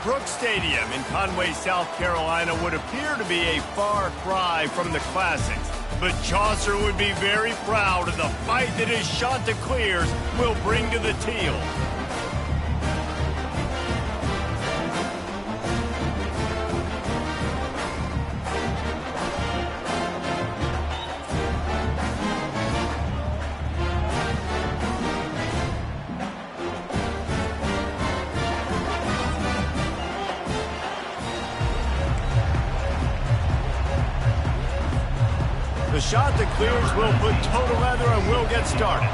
Brooks Stadium in Conway, South Carolina would appear to be a far cry from the classics, but Chaucer would be very proud of the fight that his Chanticleers will bring to the teal. The Chanticleers will put toe to leather and will get started.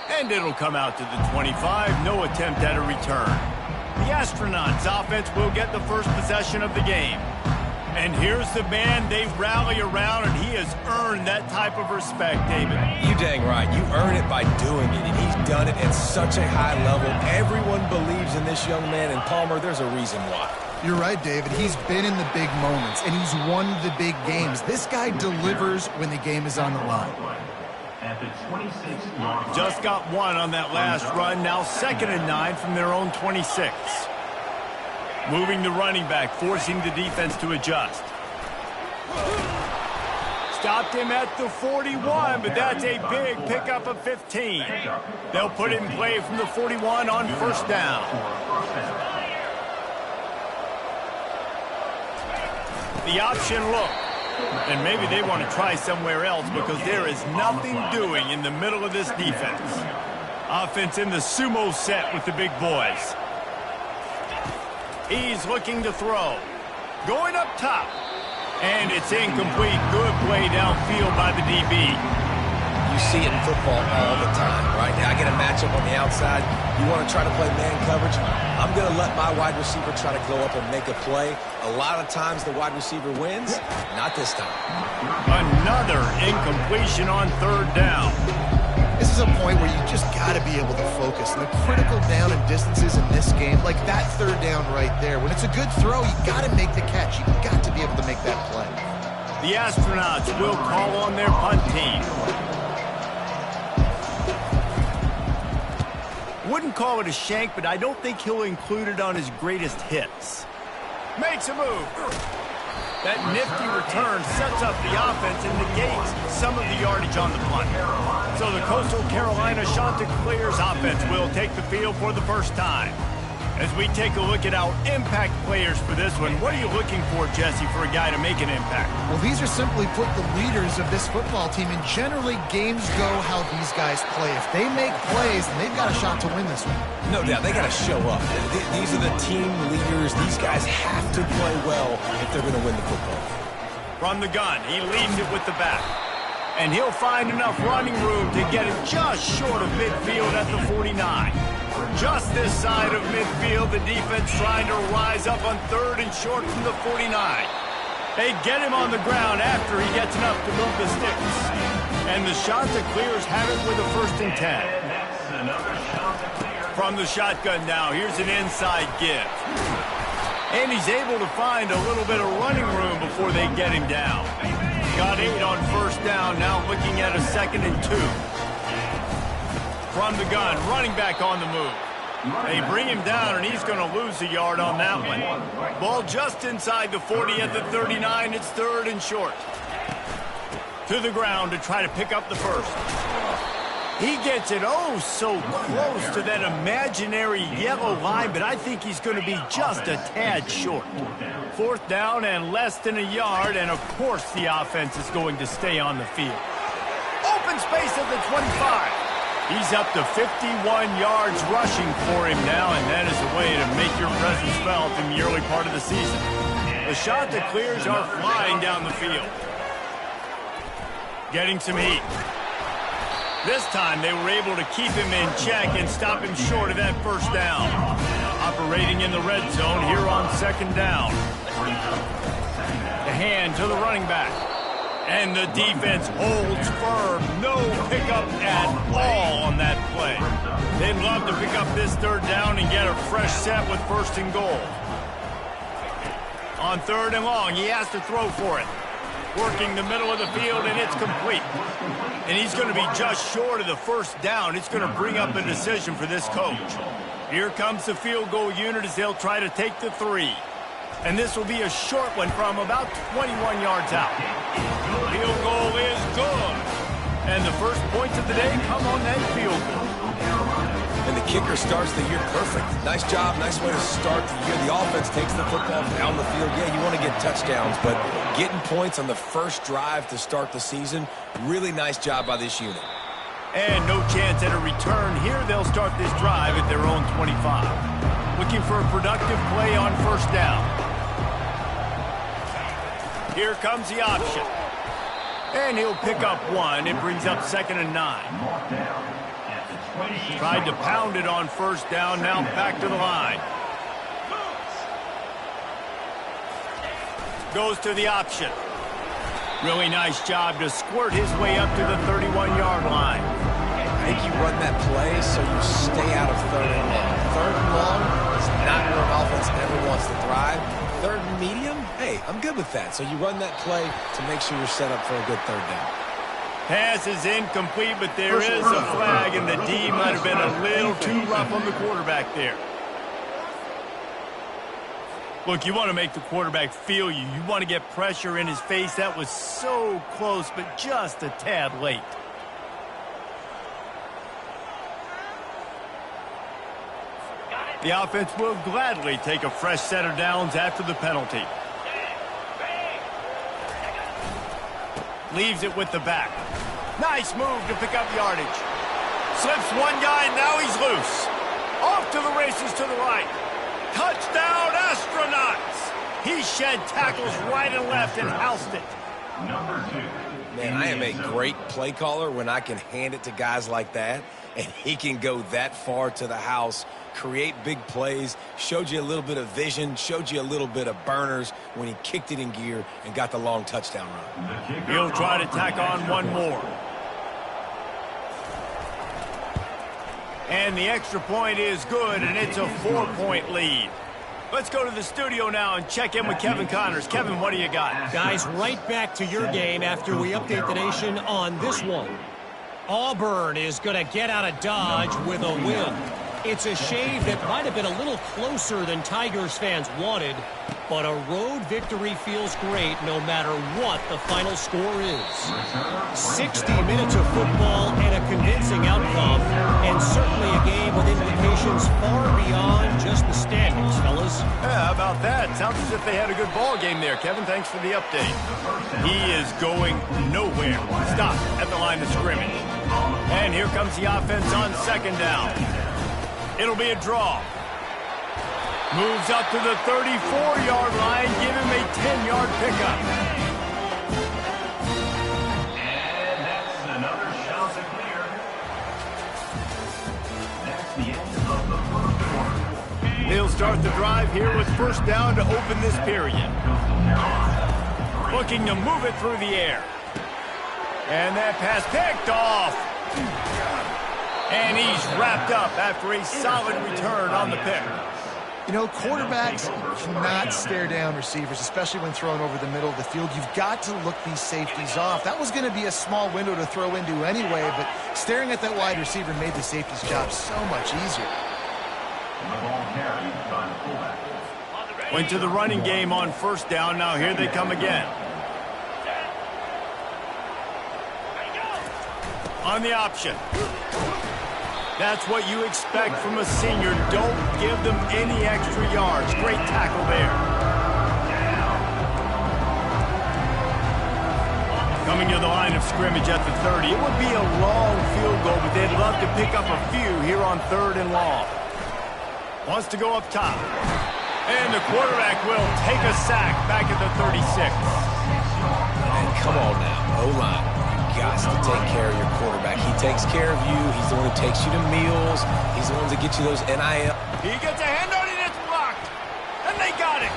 And it'll come out to the 25. No attempt at a return. The Astronauts offense will get the first possession of the game. And here's the man they rally around, and he has earned that type of respect, David. You dang right. You earn it by doing it, and he's done it at such a high level. Everyone believes in this young man, and Palmer, there's a reason why. You're right, David. He's been in the big moments, and he's won the big games. This guy delivers when the game is on the line. Just got one on that last run. Now 2nd and 9 from their own 26. Moving the running back, forcing the defense to adjust. Stopped him at the 41, but that's a big pickup of 15. They'll put it in play from the 41 on first down. The option look. And maybe they want to try somewhere else because there is nothing doing in the middle of this defense. Offense in the sumo set with the big boys. He's looking to throw. Going up top. And it's incomplete. Good play downfield by the DB. You see it in football all the time, right? I get a matchup on the outside. You want to try to play man coverage? I'm going to let my wide receiver try to go up and make a play. A lot of times the wide receiver wins. Not this time. Another incompletion on 3rd down. This is a point where you just got to be able to focus. And the critical down and distances in this game, like that 3rd down right there, when it's a good throw, you got to make the catch. You got to be able to make that play. The Astronauts will call on their punt team. Wouldn't call it a shank, but I don't think he'll include it on his greatest hits. Makes a move. That nifty return sets up the offense and negates some of the yardage on the punt. So the Coastal Carolina Chanticleers offense will take the field for the first time. As we take a look at our impact players for this one, what are you looking for, Jesse, for a guy to make an impact? Well, these are simply put the leaders of this football team, and generally games go how these guys play. If they make plays, then they've got a shot to win this one. No doubt, they got to show up. These are the team leaders. These guys have to play well if they're going to win the football. From the gun, he leads it with the back. And he'll find enough running room to get it just short of midfield at the 49. Just this side of midfield, the defense trying to rise up on 3rd and short from the 49. They get him on the ground after he gets enough to move the sticks. And the Chanticleers have it with a 1st and 10. From the shotgun now, here's an inside give. And he's able to find a little bit of running room before they get him down. Got 8 on first down, now looking at a 2nd and 2. From the gun, running back on the move. They bring him down, and he's going to lose a yard on that one. Ball just inside the 40 at the 39. It's 3rd and short. To the ground to try to pick up the first. He gets it oh so close to that imaginary yellow line, but I think he's going to be just a tad short. 4th down and less than a yard, and of course the offense is going to stay on the field. Open space at the 25. He's up to 51 yards rushing for him now, and that is a way to make your presence felt in the early part of the season. The Chanticleers are flying down the field. Getting some heat. This time they were able to keep him in check and stop him short of that 1st down. Operating in the red zone here on 2nd down. The hand to the running back. And the defense holds firm. No pickup at all on that play. They'd love to pick up this 3rd down and get a fresh set with 1st and goal. On 3rd and long, he has to throw for it. Working the middle of the field, and it's complete. And he's going to be just short of the first down. It's going to bring up a decision for this coach. Here comes the field goal unit as they'll try to take the 3. And this will be a short one from about 21 yards out. Field goal is good. And the first points of the day come on that field goal. And the kicker starts the year perfect. Nice job, nice way to start the year. The offense takes the football down the field. Yeah, you want to get touchdowns, but getting points on the first drive to start the season, really nice job by this unit. And no chance at a return here. They'll start this drive at their own 25. Looking for a productive play on first down. Here comes the option. And he'll pick up 1. It brings up 2nd and 9. Tried to pound it on first down, now back to the line. Goes to the option. Really nice job to squirt his way up to the 31-yard line. I think you run that play so you stay out of 3rd and long. 3rd and long is not where an offense ever wants to thrive. 3rd and medium, hey, I'm good with that. So you run that play to make sure you're set up for a good 3rd down. Pass is incomplete, but there is a flag, and the D might have been a little too rough on the quarterback there. Look, you want to make the quarterback feel you. You want to get pressure in his face. That was so close, but just a tad late. The offense will gladly take a fresh set of downs after the penalty. Leaves it with the back. Nice move to pick up yardage. Slips one guy, now he's loose. Off to the races to the right. Touchdown, Astronauts! He shed tackles right and left and housed it. Man, I am a great play caller when I can hand it to guys like that, and he can go that far to the house, create big plays, showed you a little bit of vision, showed you a little bit of burners when he kicked it in gear and got the long touchdown run. He'll try to tack on one more. And the extra point is good, and it's a 4-point lead. Let's go to the studio now and check in with Kevin Connors. Kevin, what do you got? Guys, right back to your game after we update the nation on this one. Auburn is going to get out of Dodge with a win. It's a shave that might have been a little closer than Tigers fans wanted, but a road victory feels great no matter what the final score is. 60 minutes of football and a convincing outcome, and certainly a game with implications far beyond just the standings, fellas. Yeah, how about that? Sounds as if they had a good ball game there. Kevin, thanks for the update. He is going nowhere. Stop at the line of scrimmage. And here comes the offense on 2nd down. It'll be a draw. Moves up to the 34-yard line. Give him a 10-yard pickup. And that's another shot to clear. That's the end of the first quarter. They'll start the drive here with first down to open this period. Looking to move it through the air. And that pass picked off. And he's wrapped up after a solid return on the pick. You know, quarterbacks cannot stare down receivers, especially when thrown over the middle of the field. You've got to look these safeties off. That was going to be a small window to throw into anyway, but staring at that wide receiver made the safety's job so much easier. Went to the running game on first down. Now here they come again. On the option. That's what you expect from a senior. Don't give them any extra yards. Great tackle there. Coming to the line of scrimmage at the 30. It would be a long field goal, but they'd love to pick up a few here on 3rd and long. Wants to go up top. And the quarterback will take a sack back at the 36. And come on now, O-line. Got to take care of your quarterback. He takes care of you. He's the one who takes you to meals. He's the one that gets you those NIL. He gets a hand on it. It's blocked. And they got it.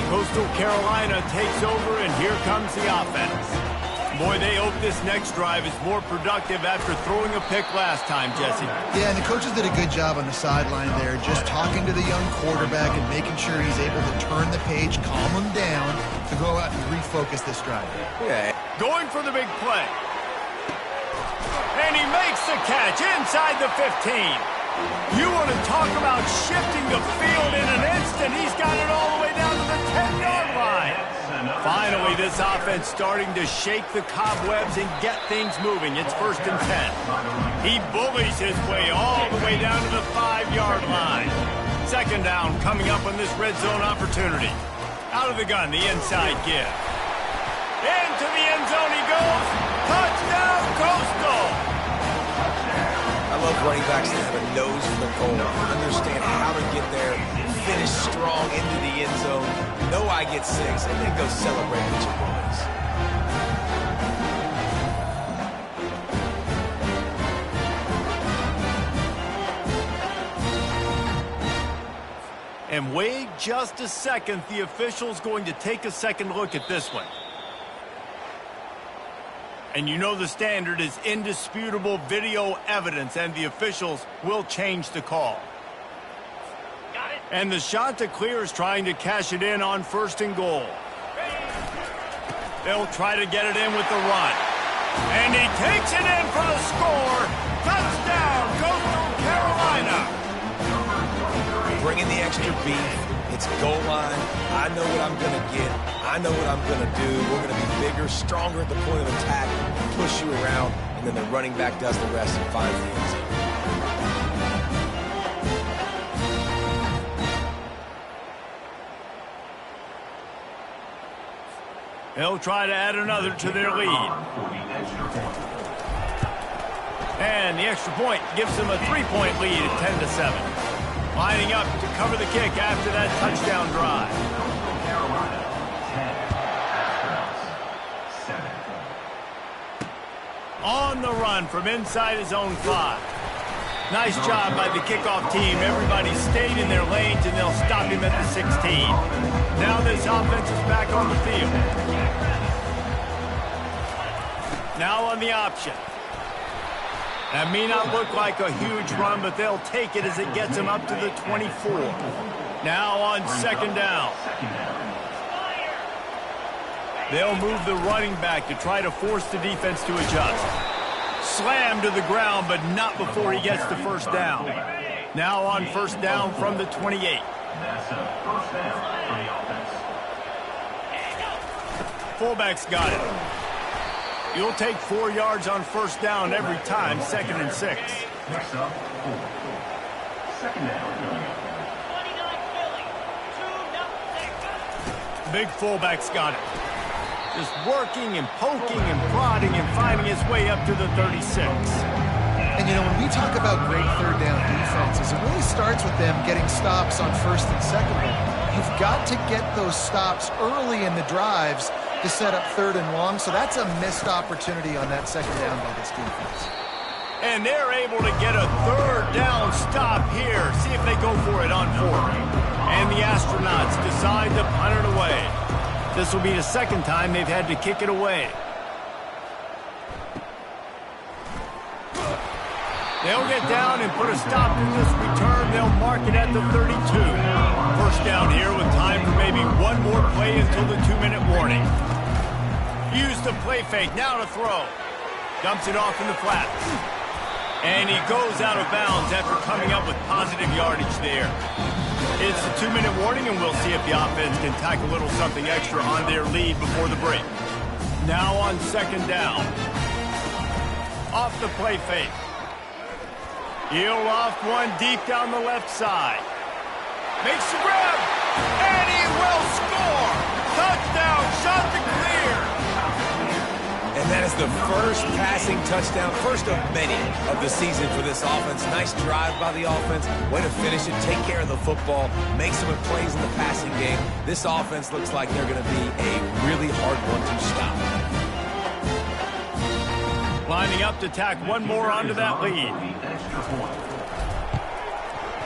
Coastal Carolina takes over, and here comes the offense. Boy, they hope this next drive is more productive after throwing a pick last time, Jesse. Yeah, and the coaches did a good job on the sideline there, just talking to the young quarterback and making sure he's able to turn the page, calm him down, to go out and refocus this drive. Yeah. Going for the big play. And he makes the catch inside the 15. You want to talk about shifting the field in an instant. He's got it all the way down to the 10-yard line. Finally, this offense starting to shake the cobwebs and get things moving. It's 1st and 10. He bullies his way all the way down to the 5-yard line. 2nd down coming up on this red zone opportunity. Out of the gun, the inside give. Into the end zone he goes. Touchdown, Coastal! I love running backs that have a nose for the goal, understand how to get there, finish strong into the end zone, know I get 6, and then go celebrate with your boys. And wait just a second, the official's going to take a second look at this one. And you know the standard is indisputable video evidence, and the officials will change the call. And the shot to clear is trying to cash it in on 1st and goal. They'll try to get it in with the run. And he takes it in for the score. Touchdown, Coastal Carolina. Bringing the extra beef. It's goal line. I know what I'm going to get. I know what I'm going to do. We're going to be bigger, stronger at the point of attack, push you around, and then the running back does the rest and finds the end zone. They'll try to add another to their lead. And the extra point gives them a 3-point lead at 10-7. Lining up to cover the kick after that touchdown drive. On the run from inside his own 5. Nice job by the kickoff team. Everybody stayed in their lanes, and they'll stop him at the 16. Now this offense is back on the field. Now on the option. That may not look like a huge run, but they'll take it as it gets them up to the 24. Now on 2nd down. They'll move the running back to try to force the defense to adjust. Slam to the ground, but not before he gets the 1st down. Now on 1st down from the 28. Fullback's got it. You'll take 4 yards on 1st down every time, 2nd and 6. Next up, 2nd down. Big fullback's got it. Just working and poking and prodding and finding his way up to the 36. And, you know, when we talk about great 3rd down defenses, it really starts with them getting stops on 1st and 2nd down. You've got to get those stops early in the drives to set up 3rd and long, so that's a missed opportunity on that 2nd down by this defense. And they're able to get a 3rd down stop here. See if they go for it on 4th. And the Astronauts decide to punt it away. This will be the 2nd time they've had to kick it away. They'll get down and put a stop to this return. They'll mark it at the 32. 1st down here with time for maybe one more play until the 2-minute warning. Use the play fake, now to throw. Dumps it off in the flats. And he goes out of bounds after coming up with positive yardage there. It's the 2-minute warning, and we'll see if the offense can tack a little something extra on their lead before the break. Now on 2nd down. Off the play fake. He'll loft one deep down the left side. Makes the grab, and he will score! Touchdown, shot to clear! And that is the first passing touchdown, first of many of the season for this offense. Nice drive by the offense, way to finish it, take care of the football, make some plays in the passing game. This offense looks like they're going to be a really hard one to stop. Lining up to tack one more onto that lead.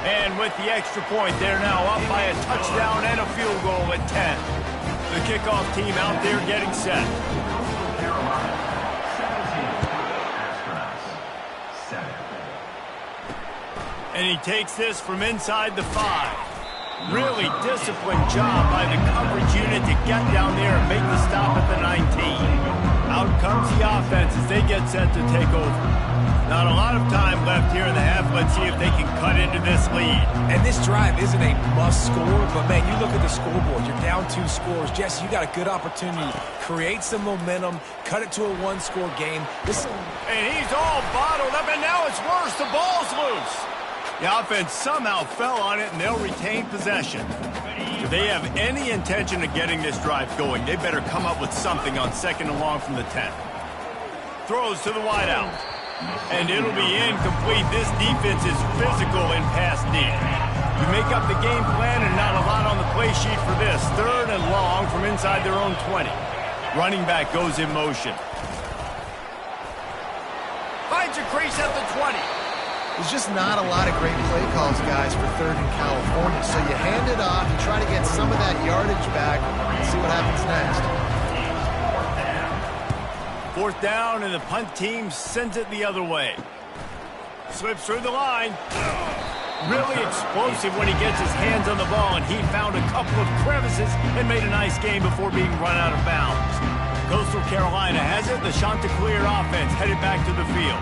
And with the extra point, they're now up by a touchdown and a field goal at 10. The kickoff team out there getting set. And he takes this from inside the 5. Really disciplined job by the coverage unit to get down there and make the stop at the 19. Out comes the offense as they get set to take over. Not a lot of time left here in the half. Let's see if they can cut into this lead. And this drive isn't a must score, but man, you look at the scoreboard. You're down 2 scores. Jesse, you got a good opportunity to create some momentum, cut it to a 1-score game. And he's all bottled up, and now it's worse. The ball's loose. The offense somehow fell on it, and they'll retain possession. If they have any intention of getting this drive going, they better come up with something on 2nd and long from the 10. Throws to the wideout. And it'll be incomplete. This defense is physical in pass D. You make up the game plan and not a lot on the play sheet for this. 3rd and long from inside their own 20. Running back goes in motion. Finds a crease at the 20. There's just not a lot of great play calls, guys, for 3rd in California. So you hand it off, you try to get some of that yardage back, and see what happens next. 4th down, and the punt team sends it the other way. Slips through the line. Really explosive when he gets his hands on the ball, and he found a couple of crevices and made a nice game before being run out of bounds. Coastal Carolina has it. The Chanticleer offense headed back to the field.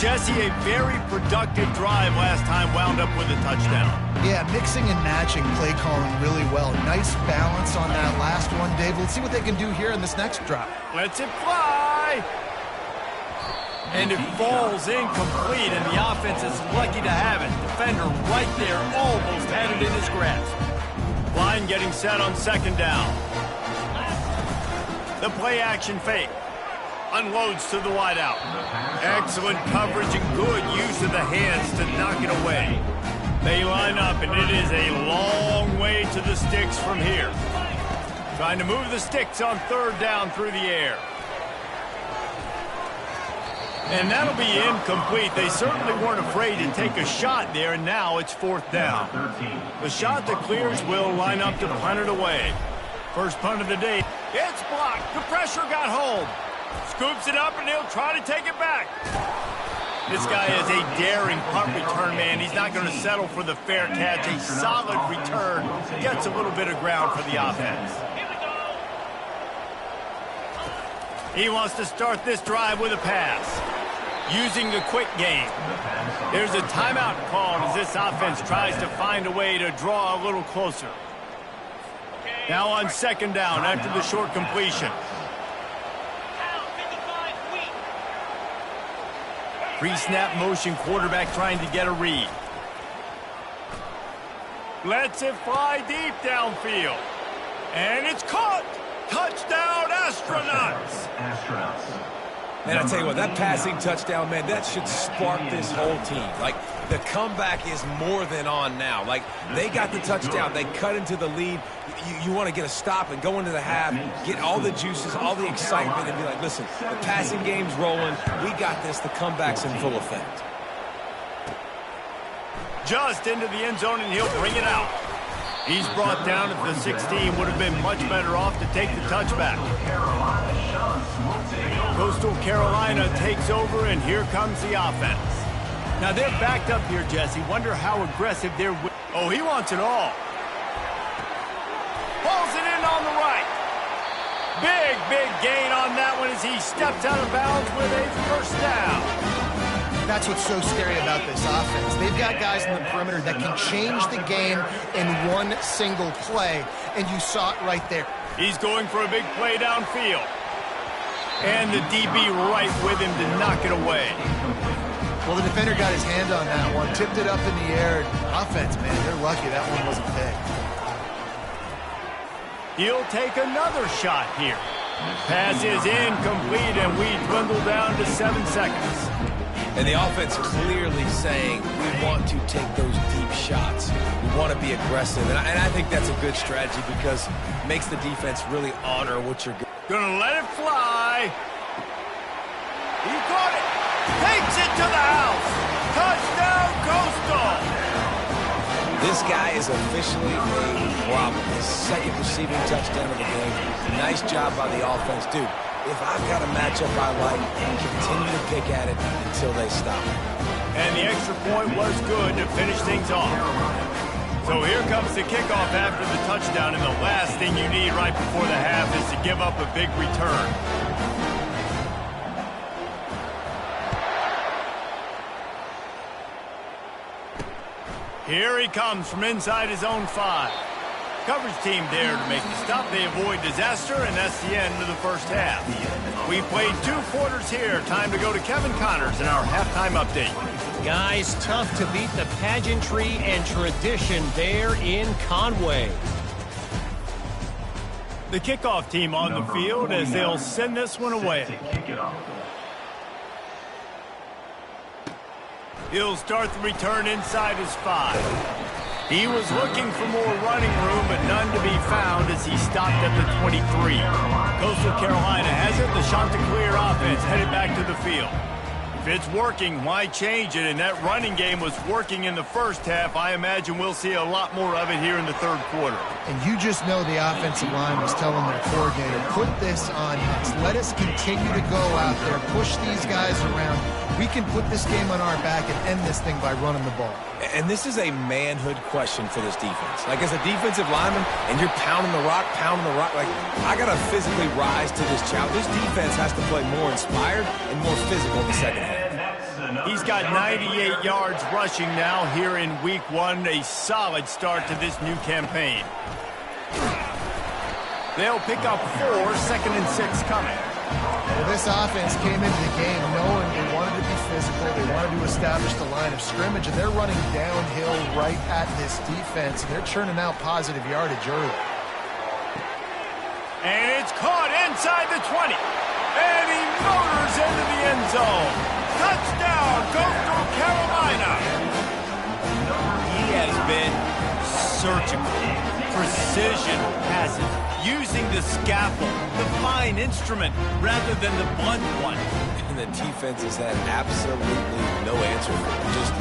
Jesse, a very productive drive last time, wound up with a touchdown. Yeah, mixing and matching play calling really well. Nice balance on that last one, Dave. Let's see what they can do here in this next drop. Lets it fly. And it falls incomplete, and the offense is lucky to have it. Defender right there almost had it in his grasp. Line getting set on 2nd down. The play action fake. Unloads to the wideout. Excellent coverage and good use of the hands to knock it away. They line up, and it is a long way to the sticks from here. Trying to move the sticks on 3rd down through the air. And that'll be incomplete. They certainly weren't afraid to take a shot there, and now it's 4th down. The Chanticleers will line up to punt it away. First punt of the day. It's blocked. The pressure got hold. Scoops it up, and he'll try to take it back. This guy is a daring punt return man. He's not going to settle for the fair catch. A solid return. Gets a little bit of ground for the offense. He wants to start this drive with a pass. Using the quick game. There's a timeout called as this offense tries to find a way to draw a little closer. Now on 2nd down after the short completion. Pre-snap motion, quarterback trying to get a read. Lets it fly deep downfield. And it's caught. Touchdown, Astronauts. And I tell you what, that passing touchdown, man, that should spark this whole team. Like, the comeback is more than on now. Like, they got the touchdown. They cut into the lead. You want to get a stop and go into the half, get all the juices, all the excitement, and be like, listen, the passing game's rolling. We got this. The comeback's in full effect. Just into the end zone, and he'll bring it out. He's brought down at the 16. Would have been much better off to take the touchback. Coastal Carolina takes over, and here comes the offense. Now, they're backed up here, Jesse. Wonder how aggressive they're... Oh, he wants it all. Pulls it in on the right. Big gain on that one as he steps out of bounds with a 1st down. That's what's so scary about this offense. They've got guys in the perimeter that can change the game in one single play, and you saw it right there. He's going for a big play downfield. And the DB right with him to knock it away. Well, the defender got his hand on that one, tipped it up in the air. Offense, man, they're lucky that one wasn't picked. He'll take another shot here. Pass is incomplete, and we dwindle down to 7 seconds. And the offense clearly saying, we want to take those deep shots. We want to be aggressive. And I think that's a good strategy because it makes the defense really honor what you're doing. Gonna let it fly. He caught it. Takes it to the house. Touchdown, Coastal. This guy is officially a problem. His 2nd receiving touchdown of the game. Nice job by the offense. Dude, if I've got a matchup I like, continue to pick at it until they stop. And the extra point was good to finish things off. So here comes the kickoff after the touchdown, and the last thing you need right before the half is to give up a big return. Here he comes from inside his own 5. Coverage team there to make the stop. They avoid disaster, and that's the end of the first half. We played 2 quarters here. Time to go to Kevin Connors in our halftime update. Guys, tough to beat the pageantry and tradition there in Conway. The kickoff team on the field as they'll send this one away. He'll start the return inside his 5. He was looking for more running room, but none to be found as he stopped at the 23. Coastal Carolina has it. The Chanticleer offense headed back to the field. If it's working, why change it? And that running game was working in the first half. I imagine we'll see a lot more of it here in the third quarter. And you just know the offensive line was telling their coordinator, put this on us. Let us continue to go out there, push these guys around. We can put this game on our back and end this thing by running the ball. And this is a manhood question for this defense. Like, as a defensive lineman, and you're pounding the rock, like, I got to physically rise to this challenge. This defense has to play more inspired and more physical in the second half. He's got 98 yards rushing now here in week 1, a solid start to this new campaign. They'll pick up 4, 2nd and 6 coming. Well, this offense came into the game knowing they wanted to be physical, they wanted to establish the line of scrimmage, and they're running downhill right at this defense, and they're churning out positive yardage early. And it's caught inside the 20. And he motors into the end zone. Touchdown, Coastal Carolina. He has been surgical, precision passes, using the scaffold, the fine instrument, rather than the blunt one. And the defense has had absolutely no answer for him. Just,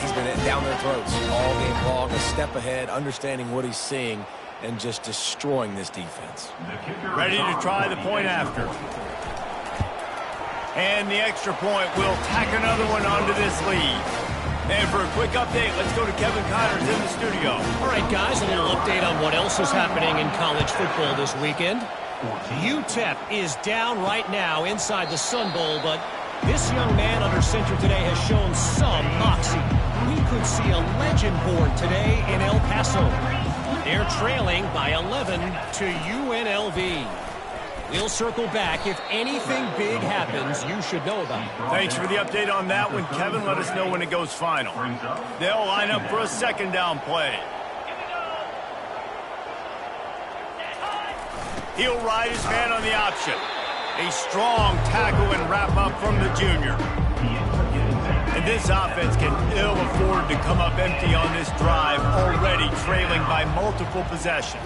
he's been down their throats all game long, a step ahead, understanding what he's seeing, and just destroying this defense. Ready to try the point after. And the extra point will tack another one onto this lead. And for a quick update, let's go to Kevin Connors in the studio. All right, guys, a little update on what else is happening in college football this weekend. UTEP is down right now inside the Sun Bowl, but this young man under center today has shown some moxie. We could see a legend born today in El Paso. They're trailing by 11 to UNLV. We'll circle back. If anything big happens, you should know about it. Thanks for the update on that one, Kevin. Let us know when it goes final. They'll line up for a 2nd down play. He'll ride his man on the option. A strong tackle and wrap up from the junior. And this offense can ill afford to come up empty on this drive, already trailing by multiple possessions.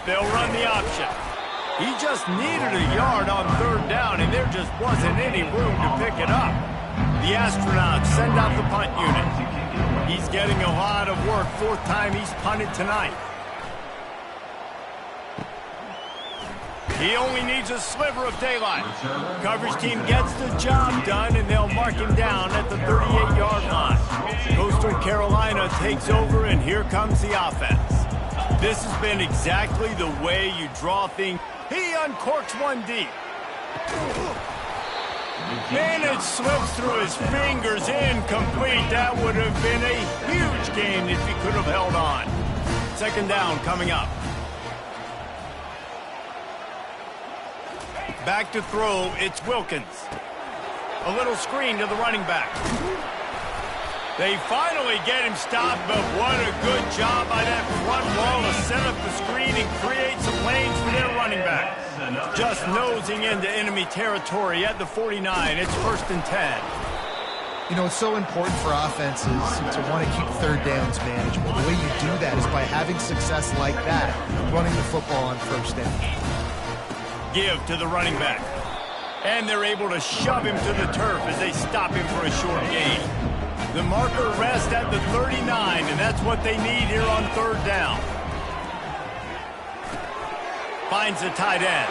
They'll run the option. He just needed a yard on 3rd down, and there just wasn't any room to pick it up. The Astronauts send out the punt unit. He's getting a lot of work. 4th time he's punted tonight. He only needs a sliver of daylight. Coverage team gets the job done, and they'll mark him down at the 38-yard line. Coastal Carolina takes over, and here comes the offense. This has been exactly the way you draw things. He uncorks one deep. And it slips through his fingers, incomplete. That would have been a huge gain if he could have held on. 2nd down coming up. Back to throw, it's Wilkins. A little screen to the running back. They finally get him stopped, but what a good job by that front wall to set up the screen and create some lanes for their running back. Just nosing into enemy territory at the 49. It's 1st and 10. You know, it's so important for offenses to want to keep 3rd downs manageable. The way you do that is by having success like that, running the football on 1st down. Give to the running back. And they're able to shove him to the turf as they stop him for a short gain. The marker rests at the 39, and that's what they need here on 3rd down. Finds the tight end.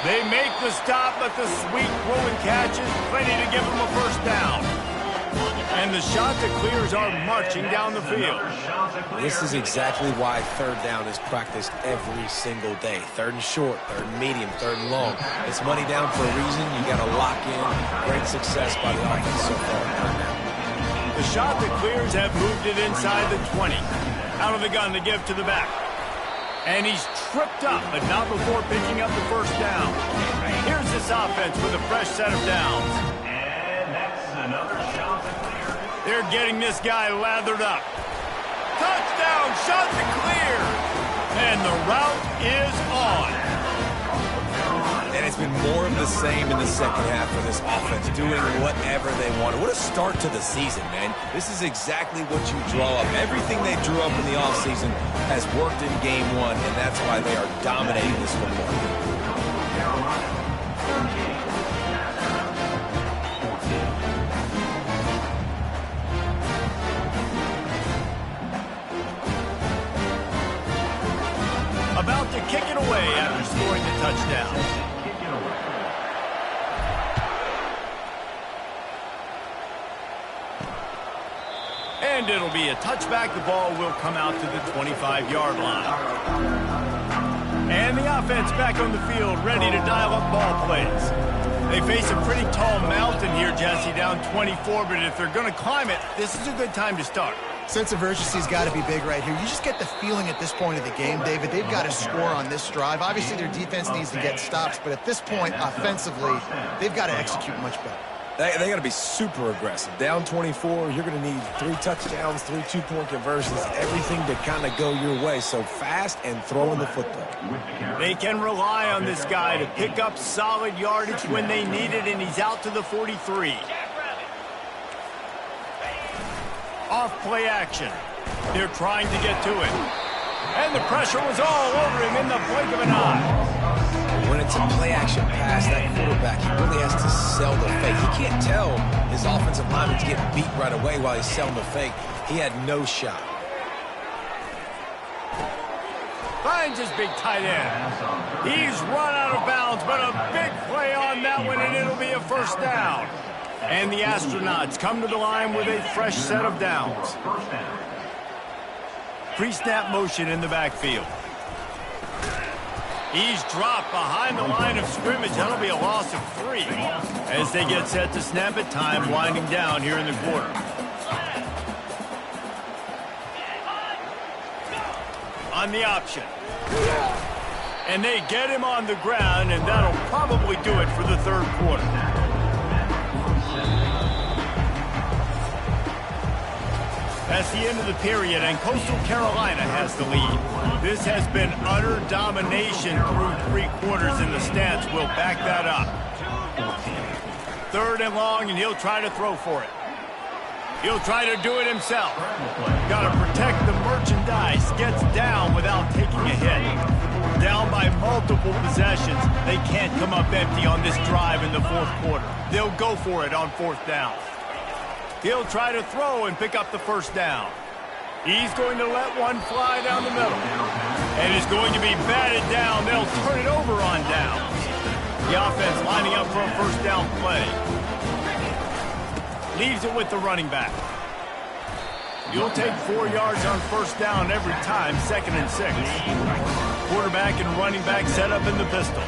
They make the stop, but the sweet throw and catch is plenty to give them a first down. And the shot that clears are marching down the field. This is exactly why third down is practiced every single day. Third and short, third and medium, third and long. It's money down for a reason. You got to lock in. Great success by the offense so far. The shot that clears have moved it inside the 20. Out of the gun to give to the back. And he's tripped up, but not before picking up the first down. Here's this offense with a fresh set of downs. And that's another shot to clear. They're getting this guy lathered up. Touchdown, shot to clear. And the route is on. And it's been more of the same in the second half for this offense, doing whatever they wanted. What a start to the season, man. This is exactly what you draw up. Everything they drew up in the offseason has worked in game one, and that's why they are dominating this football game. About to kick it away after scoring the touchdown. And it'll be a touchback. The ball will come out to the 25-yard line. And the offense back on the field, ready to dial up ball plays. They face a pretty tall mountain here, Jesse, down 24, but if they're going to climb it, this is a good time to start. Sense of urgency's got to be big right here. You just get the feeling at this point of the game, David, they've got to score on this drive. Obviously, their defense needs to get stops, but at this point, offensively, they've got to execute much better. They got to be super aggressive. Down 24, you're going to need 3 touchdowns, 3 two-point conversions, everything to kind of go your way. So fast and throwing the football. They can rely on this guy to pick up solid yardage when they need it, and he's out to the 43. Off play action. They're trying to get to it. And the pressure was all over him in the blink of an eye. When it's a play-action pass, that quarterback, he really has to sell the fake. He can't tell his offensive lineman's getting beat right away while he's selling the fake. He had no shot. Finds his big tight end. He's run out of bounds, but a big play on that one, and it'll be a first down. And the Astronauts come to the line with a fresh set of downs. Pre-snap motion in the backfield. He's dropped behind the line of scrimmage. That'll be a loss of 3. As they get set to snap it, time winding down here in the quarter. On the option. And they get him on the ground, and that'll probably do it for the third quarter. That's the end of the period, and Coastal Carolina has the lead. This has been utter domination through 3 quarters, and the stats will back that up. 3rd and long, and he'll try to throw for it. He'll try to do it himself. Got to protect the merchandise. Gets down without taking a hit. Down by multiple possessions. They can't come up empty on this drive in the 4th quarter. They'll go for it on 4th down. He'll try to throw and pick up the first down. He's going to let one fly down the middle. And it's going to be batted down. They'll turn it over on downs. The offense lining up for a first down play. Leaves it with the running back. You'll take 4 yards on first down every time, 2nd and 6. Quarterback and running back set up in the pistol.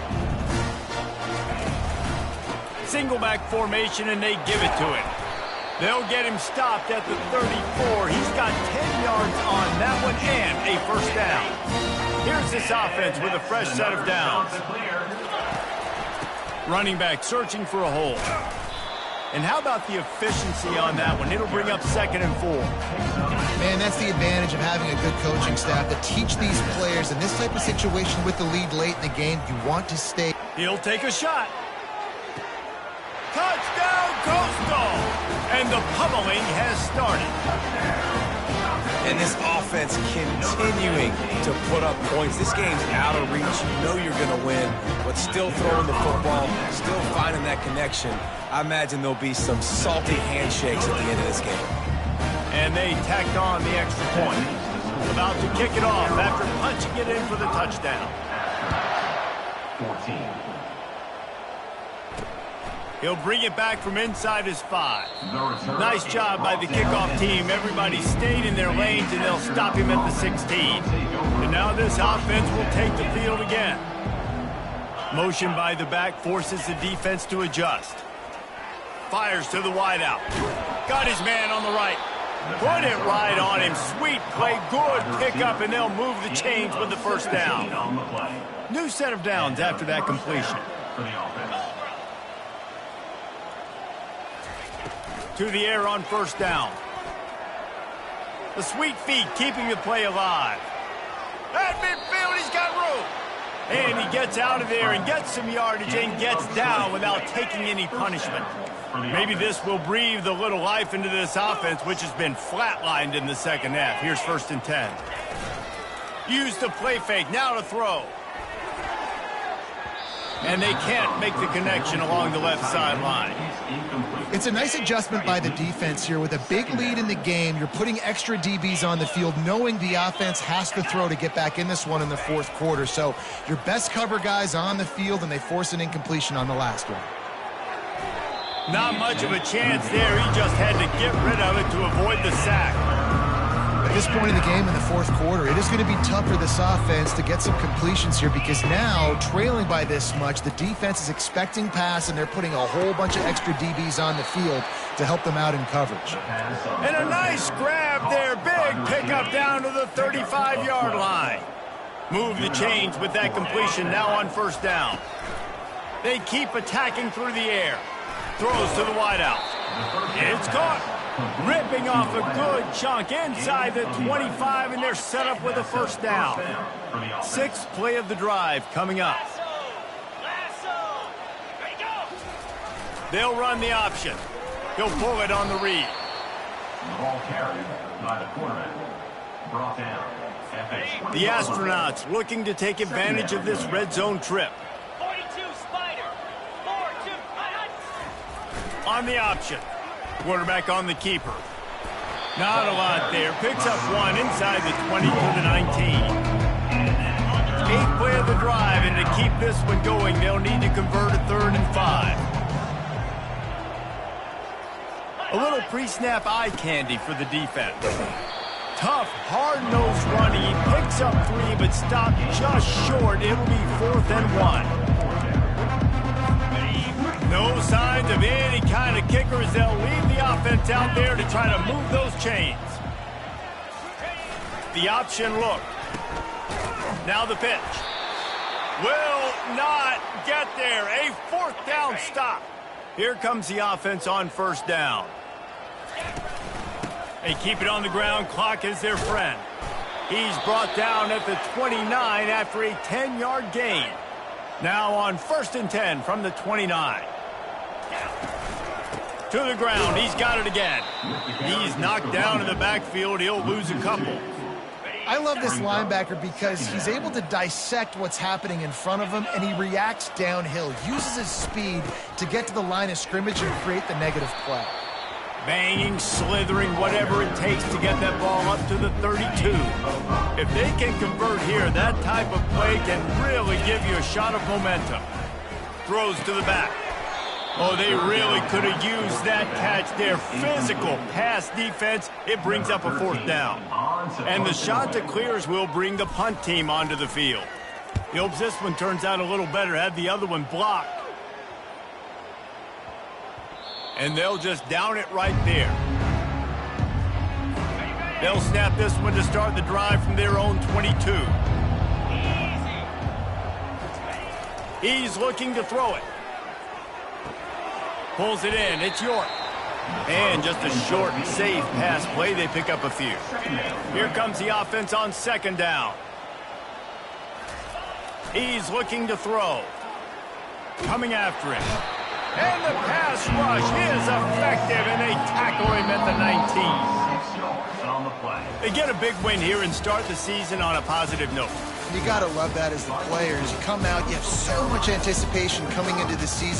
Single back formation, and they give it to him. They'll get him stopped at the 34. He's got 10 yards on that one and a first down. Here's this offense with a fresh set of downs. Running back searching for a hole. And how about the efficiency on that one? It'll bring up 2nd and 4. Man, that's the advantage of having a good coaching staff to teach these players in this type of situation with the lead late in the game. You want to stay. He'll take a shot. Touchdown, Coastal! And the pummeling has started. And this offense continuing to put up points. This game's out of reach. You know you're going to win, but still throwing the football, still finding that connection. I imagine there'll be some salty handshakes at the end of this game. And they tacked on the extra point. About to kick it off after punching it in for the touchdown. 14. He'll bring it back from inside his 5. Nice job by the kickoff team. Everybody stayed in their lanes, and they'll stop him at the 16. And now this offense will take the field again. Motion by the back forces the defense to adjust. Fires to the wideout. Got his man on the right. Put it right on him. Sweet play, good pickup, and they'll move the chains with the first down. New set of downs after that completion. To the air on first down. The sweet feet keeping the play alive. At midfield, he's got room. And he gets out of there and gets some yardage and gets down without taking any punishment. Maybe this will breathe a little life into this offense, which has been flatlined in the second half. Here's 1st and 10. Use the play fake, now to throw. And they can't make the connection along the left sideline. It's a nice adjustment by the defense here. With a big lead in the game, you're putting extra DBs on the field, knowing the offense has to throw to get back in this one in the 4th quarter. So your best cover guys on the field, and they force an incompletion on the last one. Not much of a chance there. He just had to get rid of it to avoid the sack. At this point in the game in the 4th quarter, it is going to be tough for this offense to get some completions here, because now, trailing by this much, the defense is expecting pass, and they're putting a whole bunch of extra DBs on the field to help them out in coverage. And a nice grab there. Big pickup down to the 35-yard line. Move the chains with that completion now on first down. They keep attacking through the air. Throws to the wideout. It's caught. Ripping off a good chunk inside the 25, and they're set up with a first down. 6th play of the drive coming up. They'll run the option. He'll pull it on the read. The ball carried by the quarterback. Brought down. The astronauts looking to take advantage of this red zone trip. 42 Spider. 4-2. On the option. Quarterback on the keeper. Not a lot there. Picks up one inside the 20 to the 19. 8th play of the drive, and to keep this one going, they'll need to convert a 3rd and 5. A little pre-snap eye candy for the defense. Tough, hard-nosed running. He picks up 3, but stopped just short. It'll be 4th and 1. No signs of any kind of kickers. They'll leave the offense out there to try to move those chains. The option look. Now the pitch. Will not get there. A 4th down stop. Here comes the offense on first down. They keep it on the ground. Clock is their friend. He's brought down at the 29 after a 10-yard gain. Now on 1st and 10 from the 29. To the ground. He's got it again. He's knocked down in the backfield. He'll lose a couple. I love this linebacker because he's able to dissect what's happening in front of him, and he reacts downhill, uses his speed to get to the line of scrimmage and create the negative play. Banging, slithering, whatever it takes to get that ball up to the 32. If they can convert here, that type of play can really give you a shot of momentum. Throws to the back. Oh, they really could have used that catch there. Physical pass defense. It brings up a 4th down. And the shot that clears will bring the punt team onto the field. He hopes this one turns out a little better. Had the other one blocked. And they'll just down it right there. They'll snap this one to start the drive from their own 22. He's looking to throw it. Pulls it in. It's York. And just a short and safe pass play. They pick up a few. Here comes the offense on 2nd down. He's looking to throw. Coming after him. And the pass rush is effective, and they tackle him at the 19. They get a big win here and start the season on a positive note. You got to love that as the players. You come out, you have so much anticipation coming into the season.